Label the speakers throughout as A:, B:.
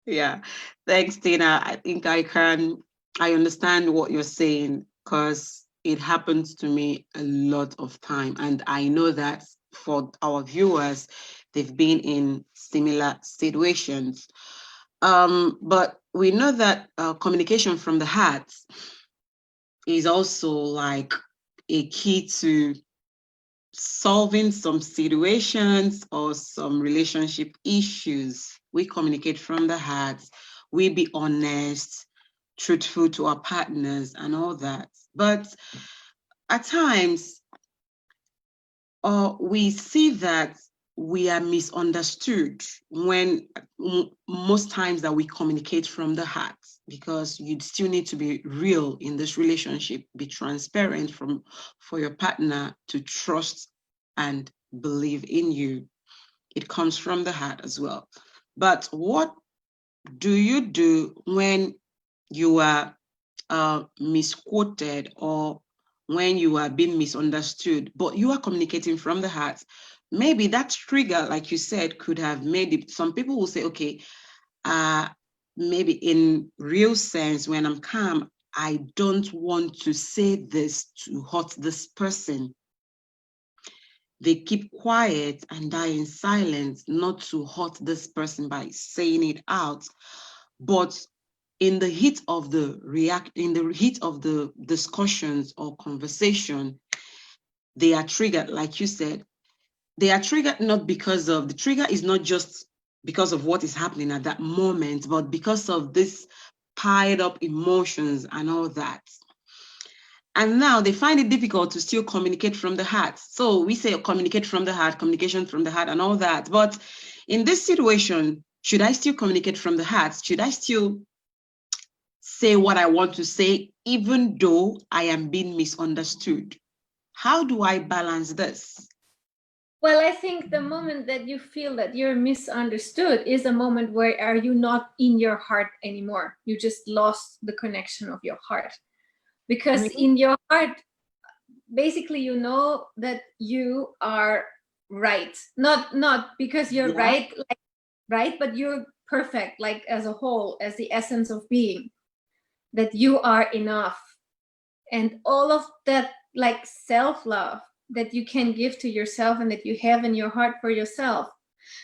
A: Yeah. Thanks, Tina. I think I understand what you're saying because it happens to me a lot of time. And I know that for our viewers, they've been in similar situations. But we know that communication from the heart is also like a key to solving some situations or some relationship issues. We communicate from the heart. We be honest, truthful to our partners and all that. But at times, we see that we are misunderstood when most times that we communicate from the heart, because you still need to be real in this relationship, be transparent for your partner to trust and believe in you. It comes from the heart as well. But what do you do when you are misquoted or when you are being misunderstood, but you are communicating from the heart? Maybe that trigger, like you said, could have made it. Some people will say, okay, maybe in real sense, when I'm calm, I don't want to say this to hurt this person. They keep quiet and die in silence, not to hurt this person by saying it out. But in the heat of the discussions or conversation, they are triggered, like you said. They are triggered not because of, the trigger is not just because of what is happening at that moment, but because of this piled up emotions and all that. And now they find it difficult to still communicate from the heart. So we say communicate from the heart, communication from the heart and all that. But in this situation, should I still communicate from the heart? Should I still say what I want to say, even though I am being misunderstood? How do I balance this?
B: Well, I think the moment that you feel that you're misunderstood is a moment where are you not in your heart anymore. You just lost the connection of your heart. Because in your heart, basically, you know that you are right. Not because you're right, but you're perfect, like as a whole, as the essence of being. That you are enough. And all of that, like self-love that you can give to yourself and that you have in your heart for yourself.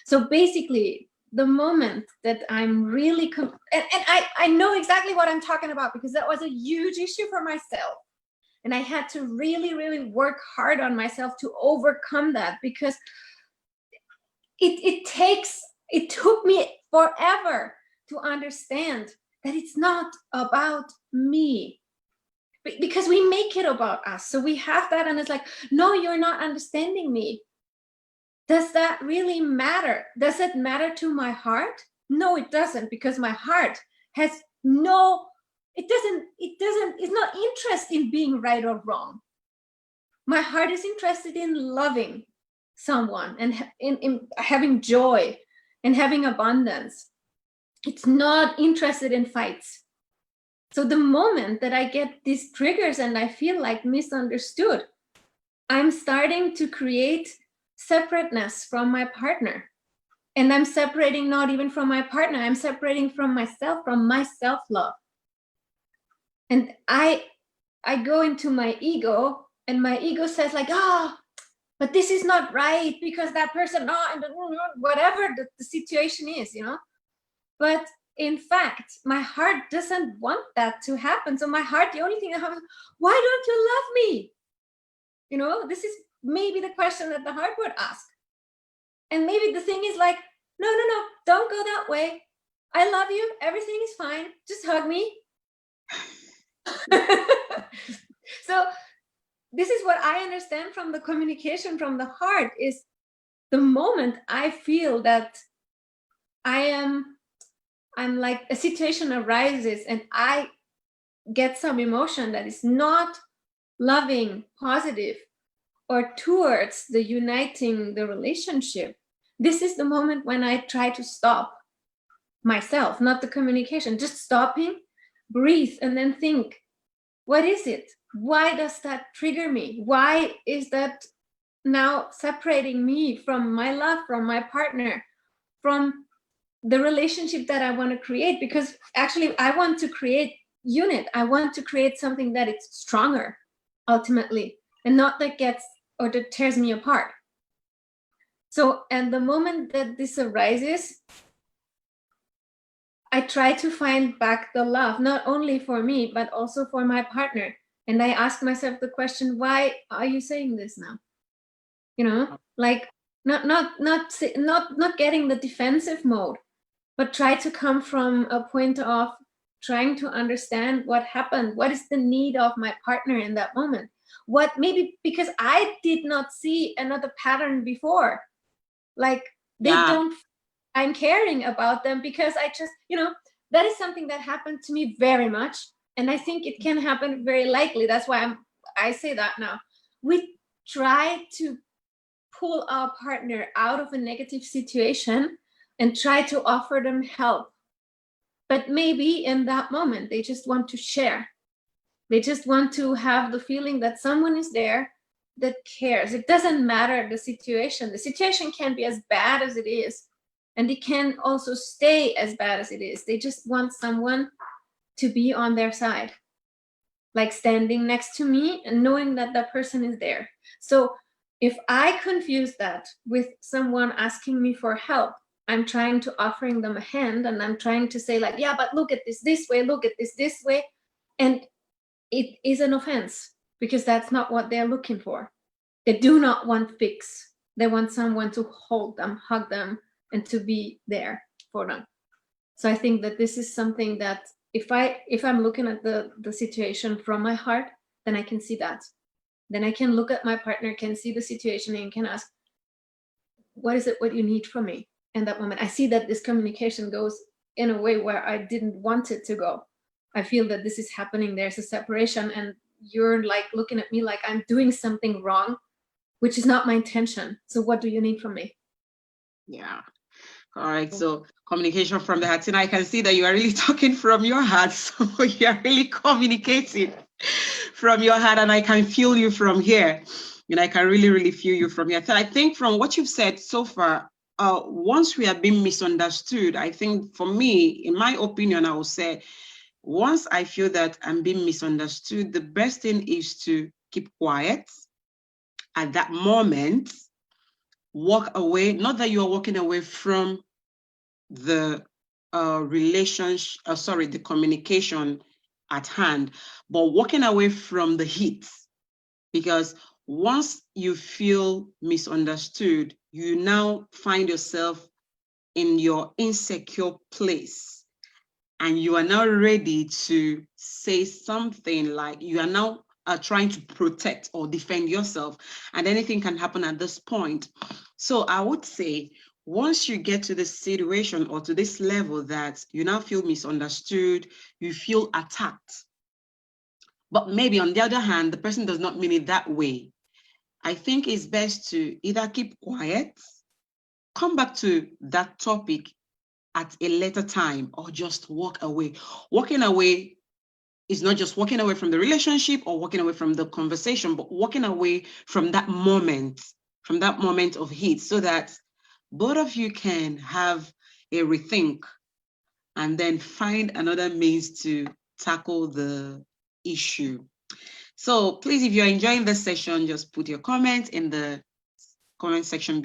B: So basically, the moment that I'm really, I know exactly what I'm talking about, because that was a huge issue for myself. And I had to really, really work hard on myself to overcome that, because it took me forever to understand that it's not about me. Because we make it about us. So we have that, and it's like, no, you're not understanding me. Does that really matter? Does it matter to my heart? No, it doesn't, because my heart has it's not interested in being right or wrong. My heart is interested in loving someone and in having joy and having abundance. It's not interested in fights. So the moment that I get these triggers and I feel like misunderstood, I'm starting to create separateness from my partner. And I'm separating not even from my partner, I'm separating from myself, from my self-love. And I go into my ego, and my ego says like, oh, but this is not right because that person, and whatever the situation is, you know. But in fact, my heart doesn't want that to happen. So my heart, the only thing that happens, why don't you love me? You know, this is maybe the question that the heart would ask. And maybe the thing is like, no, don't go that way. I love you. Everything is fine. Just hug me. So this is what I understand from the communication from the heart, is the moment I feel that I'm like, a situation arises and I get some emotion that is not loving, positive, or towards the uniting the relationship. This is the moment when I try to stop myself, not the communication, just stopping, breathe, and then think, what is it? Why does that trigger me? Why is that now separating me from my love, from my partner, from the relationship that I want to create, because actually I want to create unit. I want to create something that is stronger ultimately, and not that gets or that tears me apart. So, and the moment that this arises, I try to find back the love, not only for me, but also for my partner. And I ask myself the question, why are you saying this now? You know, like not getting the defensive mode, but try to come from a point of trying to understand what happened. What is the need of my partner in that moment? What, maybe because I did not see another pattern before, like they don't, I'm caring about them because I just, you know, that is something that happened to me very much. And I think it can happen very likely. That's why I say that now. We try to pull our partner out of a negative situation and try to offer them help. But maybe in that moment, they just want to share. They just want to have the feeling that someone is there that cares. It doesn't matter the situation. The situation can be as bad as it is, and it can also stay as bad as it is. They just want someone to be on their side, like standing next to me and knowing that that person is there. So if I confuse that with someone asking me for help, I'm trying to offering them a hand, and I'm trying to say like, yeah, but look at this way, look at this way. And it is an offense, because that's not what they're looking for. They do not want fix. They want someone to hold them, hug them, and to be there for them. So I think that this is something that if I'm looking at the situation from my heart, then I can see that. Then I can look at my partner, can see the situation, and can ask, what is it, what you need from me in that moment? I see that this communication goes in a way where I didn't want it to go. I feel that this is happening. There's a separation, and you're like looking at me like I'm doing something wrong, which is not my intention. So what do you need from me?
A: Yeah. All right. So communication from the heart. And I can see that you are really talking from your heart. So you are really communicating from your heart, and I can feel you from here. And I can really, really feel you from here. So I think from what you've said so far, once we have been misunderstood, I think for me, in my opinion, I will say, once I feel that I'm being misunderstood, the best thing is to keep quiet at that moment, walk away. Not that you are walking away from the relationship, the communication at hand, but walking away from the heat. Because once you feel misunderstood, you now find yourself in your insecure place, and you are now ready to say something, like you are now trying to protect or defend yourself, and anything can happen at this point. So I would say, once you get to this situation or to this level that you now feel misunderstood, you feel attacked, but maybe on the other hand, the person does not mean it that way, I think it's best to either keep quiet, come back to that topic at a later time, or just walk away. Walking away is not just walking away from the relationship or walking away from the conversation, but walking away from that moment of heat, so that both of you can have a rethink and then find another means to tackle the issue. So please, if you're enjoying this session, just put your comments in the comment section below.